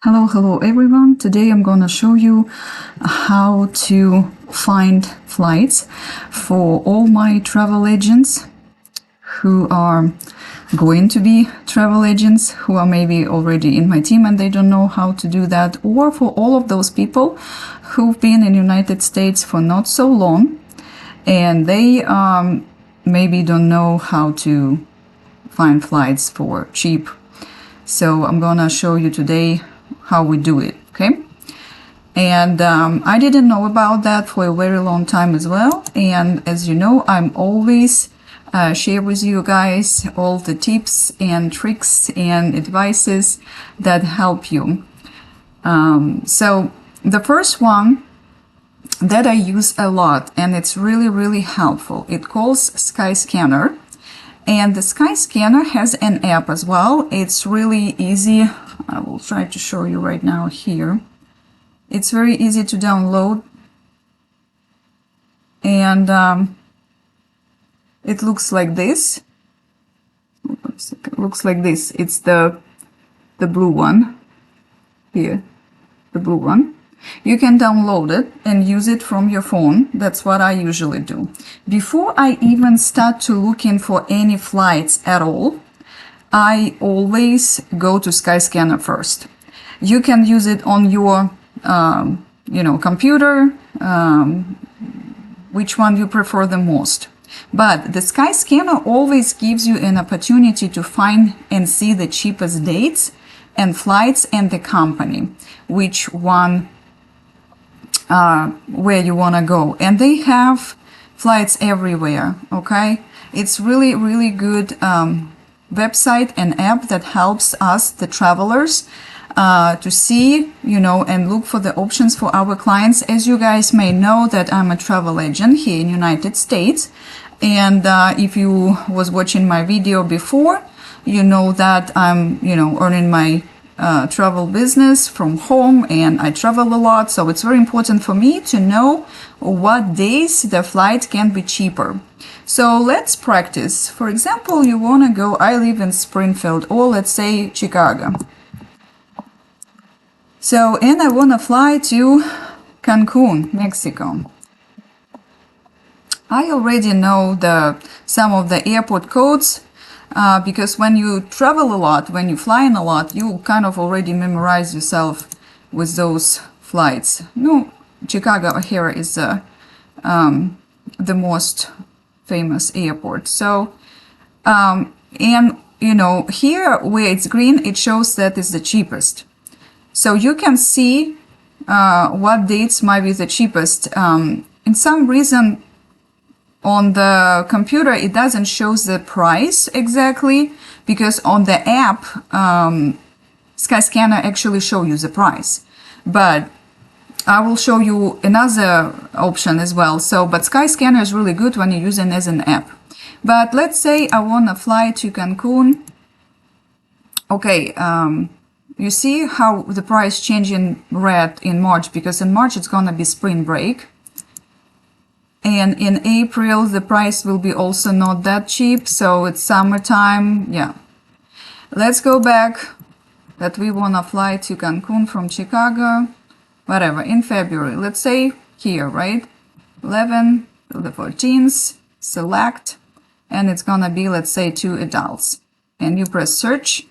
Hello everyone. Today I'm gonna show you how to find flights for all my travel agents who are going to be travel agents, who are maybe already in my team and they don't know how to do that, or for all of those people who've been in the United States for not so long and they maybe don't know how to find flights for cheap. So I'm gonna show you today how we do it, okay? And I didn't know about that for a very long time as well. And as you know, I'm always share with you guys all the tips and tricks and advices that help you. So the first one that I use a lot, and it's really helpful, it calls Skyscanner. And the Skyscanner has an app as well. It's really easy. I will try to show you right now here. It's very easy to download. And it looks like this. It looks like this. It's the blue one here, the blue one. You can download it and use it from your phone. That's what I usually do. Before I even start to looking for any flights at all, I always go to Skyscanner first. You can use it on your, computer, which one you prefer the most. But the Skyscanner always gives you an opportunity to find and see the cheapest dates and flights and the company, which one where you want to go, and they have flights everywhere. Okay, it's really good website and app that helps us, the travelers, to see, and look for the options for our clients. As you guys may know, that I'm a travel agent here in United States, and if you was watching my video before, you know that I'm earning my travel business from home, and I travel a lot, so it's very important for me to know what days the flight can be cheaper. So let's practice. For example, you want to go, I live in Springfield, or let's say Chicago. So, and I want to fly to Cancun, Mexico. I already know some of the airport codes. Because when you travel a lot, when you fly in a lot, you kind of already memorize yourself with those flights. No, Chicago O'Hare is the most famous airport. So, here where it's green, it shows that it's the cheapest. So you can see what dates might be the cheapest. In some reason, on the computer, it doesn't show the price exactly, because on the app, Skyscanner actually show you the price. But I will show you another option as well. So, but Skyscanner is really good when you use it as an app. But let's say I want to fly to Cancun. Okay, you see how the price changed in red in March, because in March it's gonna be spring break. And in April, the price will be also not that cheap, so it's summertime. Yeah. Let's go back that we want to fly to Cancun from Chicago, whatever, in February. Let's say here, right? 11 to the 14th, select, and it's going to be, let's say, 2 adults. And you press search,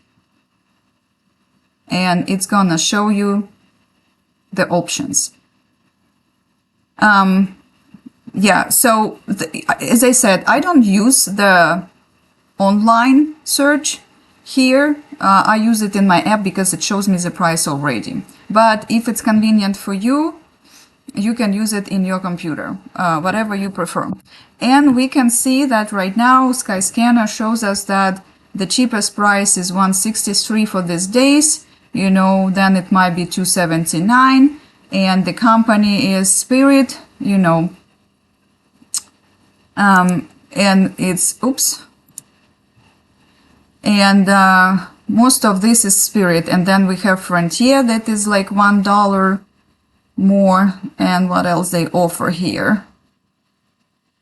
and it's going to show you the options. Yeah, so as I said, I don't use the online search here. I use it in my app because it shows me the price already. But if it's convenient for you, you can use it in your computer, whatever you prefer. And we can see that right now, Skyscanner shows us that the cheapest price is $163 for these days. Then it might be $279, and the company is Spirit, and it's, and most of this is Spirit, and then we have Frontier that is like $1 more, and what else they offer here,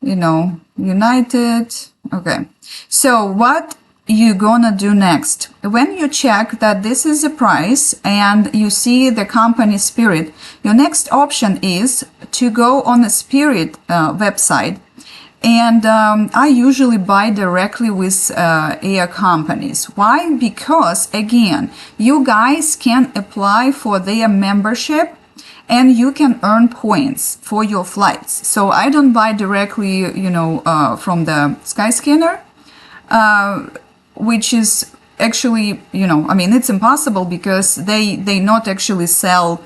United. Okay, so what you gonna do next? When you check that this is the price and you see the company Spirit, your next option is to go on the Spirit website. And I usually buy directly with air companies. Why? Because again, you guys can apply for their membership and you can earn points for your flights. So I don't buy directly, from the Skyscanner, which is actually, it's impossible because they not actually sell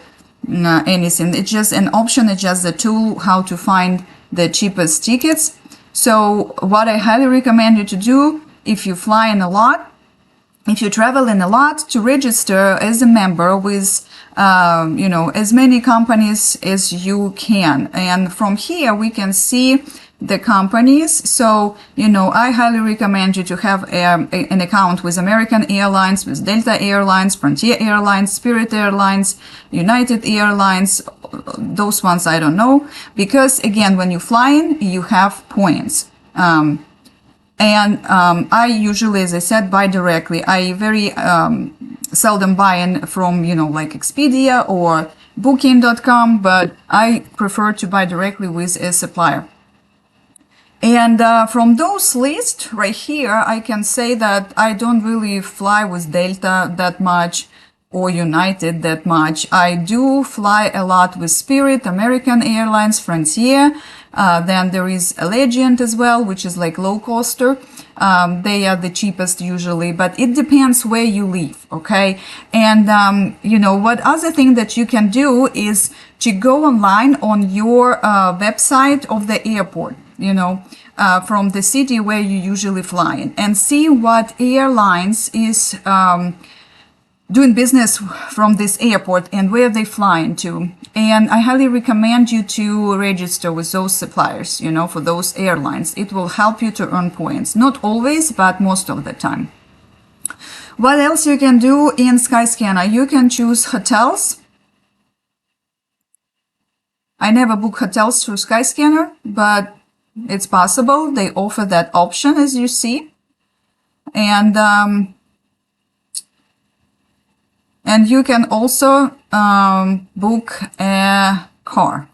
anything. It's just an option. It's just a tool how to find the cheapest tickets. So what I highly recommend you to do, if you fly in a lot, if you travel in a lot, to register as a member with, as many companies as you can. And from here, we can see the companies. So, I highly recommend you to have an account with American Airlines, with Delta Airlines, Frontier Airlines, Spirit Airlines, United Airlines. Those ones I don't know, because again, when you fly in, you have points. I usually, as I said, buy directly. I very seldom buy in from, like Expedia or Booking.com, but I prefer to buy directly with a supplier. And from those lists right here, I can say that I don't really fly with Delta that much or United that much. I do fly a lot with Spirit, American Airlines, Frontier. Then there is Allegiant as well, which is like low coster. They are the cheapest usually, but it depends where you live, okay? And, what other thing that you can do is to go online on your website of the airport, from the city where you usually fly in, and see what airlines is doing business from this airport and where they fly into. And I highly recommend you to register with those suppliers, for those airlines. It will help you to earn points. Not always, but most of the time. What else you can do in Skyscanner? You can choose hotels. I never book hotels through Skyscanner, but it's possible. They offer that option, as you see. And you can also book a car,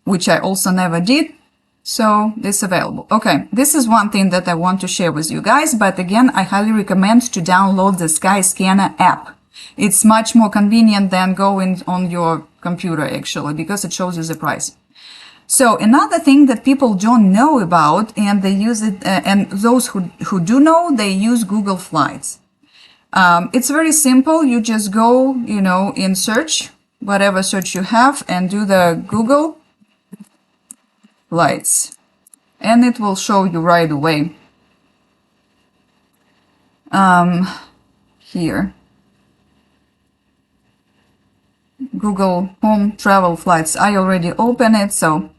which I also never did. So this is available. Okay, this is one thing that I want to share with you guys. But again, I highly recommend to download the Skyscanner app. It's much more convenient than going on your computer, actually, because it shows you the price. So another thing that people don't know about, and they use it, and those who do know, they use Google Flights. It's very simple. You just go, in search, whatever search you have, and do the Google Flights. And it will show you right away. Here. Google Home Travel Flights. I already opened it, so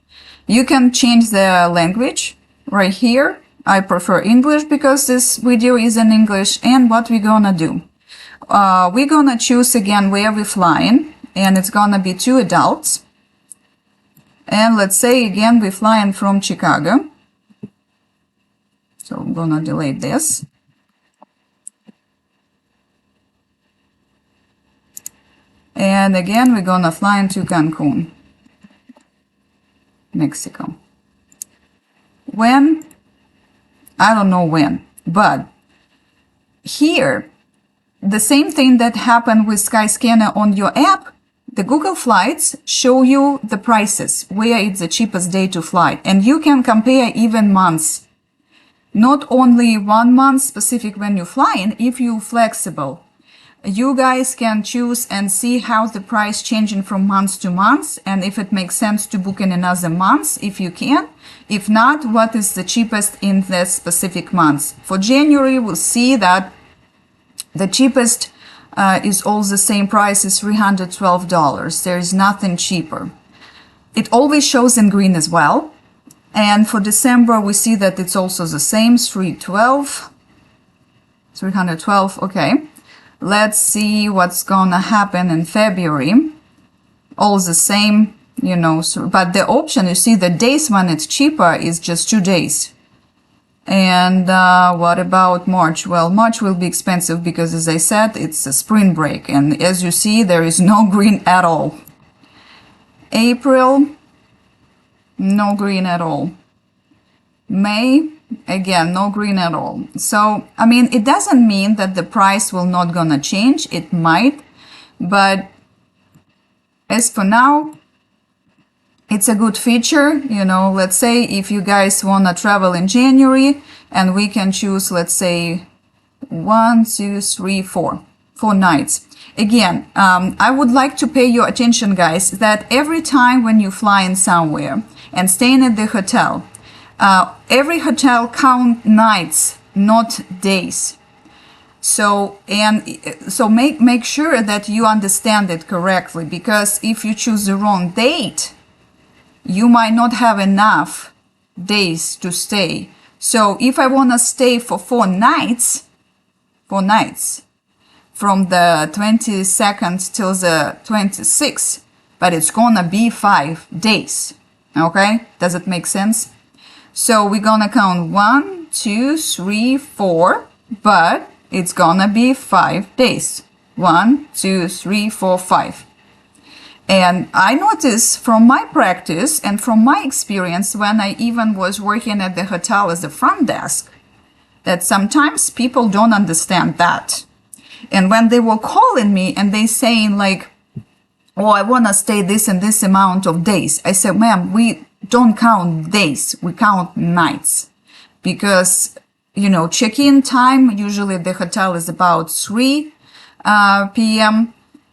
you can change the language right here. I prefer English because this video is in English. And what we're gonna do? We're gonna choose again where we're flying, and it's gonna be 2 adults. And let's say again we're flying from Chicago. So I'm gonna delete this. And again, we're gonna fly into Cancun, Mexico. When? I don't know when, but here, the same thing that happened with Skyscanner on your app, the Google Flights show you the prices, where it's the cheapest day to fly. And you can compare even months. Not only 1 month specific when you're flying, if you're flexible. You guys can choose and see how the price changing from month to month, and if it makes sense to book in another month, if you can. If not, what is the cheapest in that specific month. For January, we'll see that the cheapest is all the same price, is $312. There is nothing cheaper. It always shows in green as well. And for December, we see that it's also the same, 312. Okay. Let's see what's gonna happen in February. All the same, but the option, you see, the days when it's cheaper is just 2 days. And what about March? Well, March will be expensive because, as I said, it's a spring break. And as you see, there is no green at all. April, no green at all. May, again, no green at all. So, I mean, it doesn't mean that the price will not gonna change. It might, but as for now, it's a good feature. You know, let's say if you guys wanna travel in January and we can choose, let's say 1, 2, 3, 4 nights. Again, I would like to pay your attention, guys, that every time when you fly in somewhere and staying at the hotel, every hotel count nights, not days. So make sure that you understand it correctly, because if you choose the wrong date, you might not have enough days to stay. So if I want to stay for 4 nights, from the 22nd till the 26th, but it's gonna be 5 days. Okay, does it make sense? So we're gonna count 1, 2, 3, 4, but it's gonna be 5 days. 1, 2, 3, 4, 5. And I noticed from my practice and from my experience when I even was working at the hotel as a front desk, that sometimes people don't understand that. And when they were calling me and they saying like, oh, I want to stay this and this amount of days, I said, ma'am, we don't count days, we count nights. Because, you know, check-in time, usually the hotel is about 3 p.m.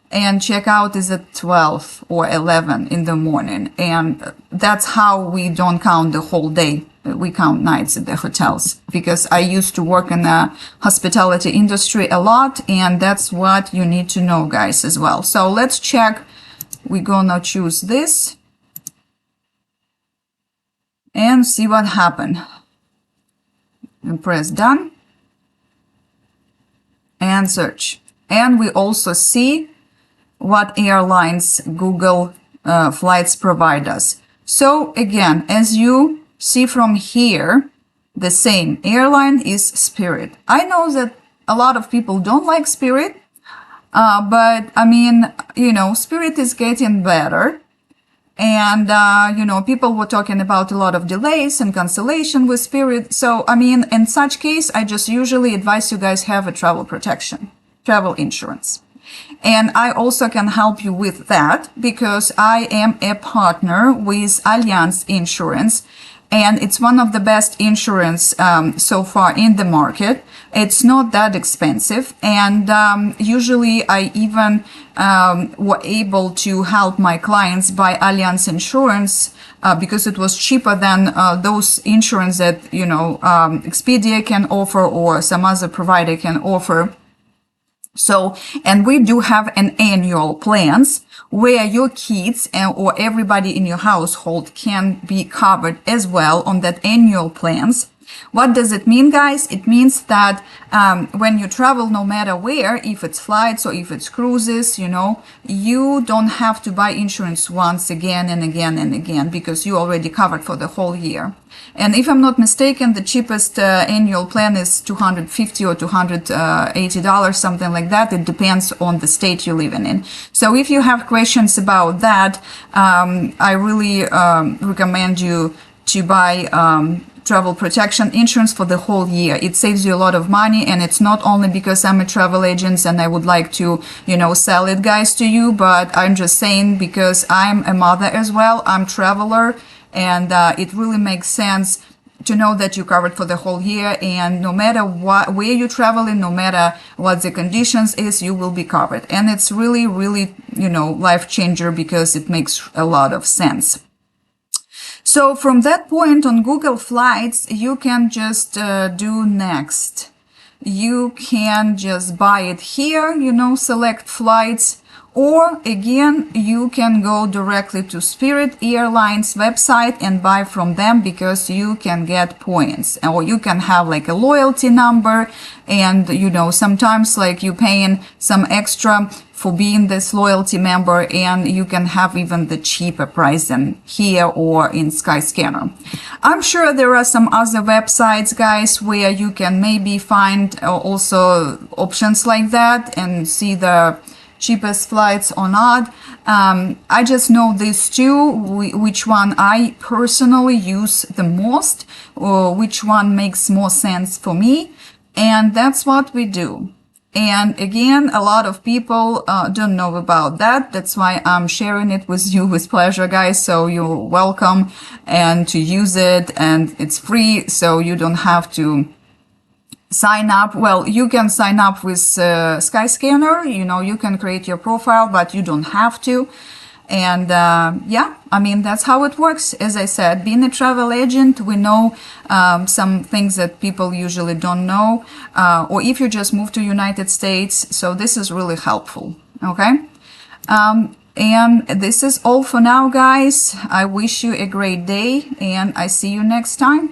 and check-out is at 12 or 11 in the morning. And that's how we don't count the whole day. We count nights at the hotels, because I used to work in the hospitality industry a lot, and that's what you need to know, guys, as well. So let's check. We're gonna choose this and see what happened. And press done and search. And we also see what airlines Google Flights provide us. So again, as you see from here, the same airline is Spirit. I know that a lot of people don't like Spirit, but I mean, you know, Spirit is getting better. And, you know, people were talking about a lot of delays and cancellation with Spirit. So, I mean, in such case, I just usually advise you guys have a travel protection, travel insurance. And I also can help you with that because I am a partner with Allianz Insurance. And it's one of the best insurance so far in the market. It's not that expensive. And usually I even were able to help my clients buy Allianz Insurance because it was cheaper than those insurance that, you know, Expedia can offer or some other provider can offer. So, and we do have an annual plans where your kids or everybody in your household can be covered as well on that annual plans. What does it mean, guys? It means that when you travel, no matter where, if it's flights or if it's cruises, you know, you don't have to buy insurance once again and again and again because you already covered for the whole year. And if I'm not mistaken, the cheapest annual plan is $250 or $280, something like that. It depends on the state you're living in. So if you have questions about that, I really recommend you to buy travel protection insurance for the whole year. It saves you a lot of money, and it's not only because I'm a travel agent and I would like to, you know, sell it, guys, to you, but I'm just saying because I'm a mother as well. I'm traveler, and it really makes sense to know that you're covered for the whole year, and no matter what, where you're traveling, no matter what the conditions is, you will be covered. And it's really, really, you know, life changer because it makes a lot of sense. So from that point on Google Flights, you can just do next. You can just buy it here, you know, select flights, Or again, you can go directly to Spirit Airlines website and buy from them, because you can get points, or you can have like a loyalty number, and you know, sometimes like you paying some extra for being this loyalty member, and you can have even the cheaper price than here or in Skyscanner. I'm sure there are some other websites, guys, where you can maybe find also options like that and see the cheapest flights or not. I just know these two, which one I personally use the most, or which one makes more sense for me, and that's what we do. And again, a lot of people don't know about that. That's why I'm sharing it with you with pleasure, guys. So you're welcome and to use it, and it's free, so you don't have to sign up. Well, you can sign up with Skyscanner, you know, you can create your profile, but you don't have to. And yeah, I mean, that's how it works. As I said, being a travel agent, we know some things that people usually don't know, or if you just moved to United States. So this is really helpful. Okay. And this is all for now, guys. I wish you a great day, and I see you next time.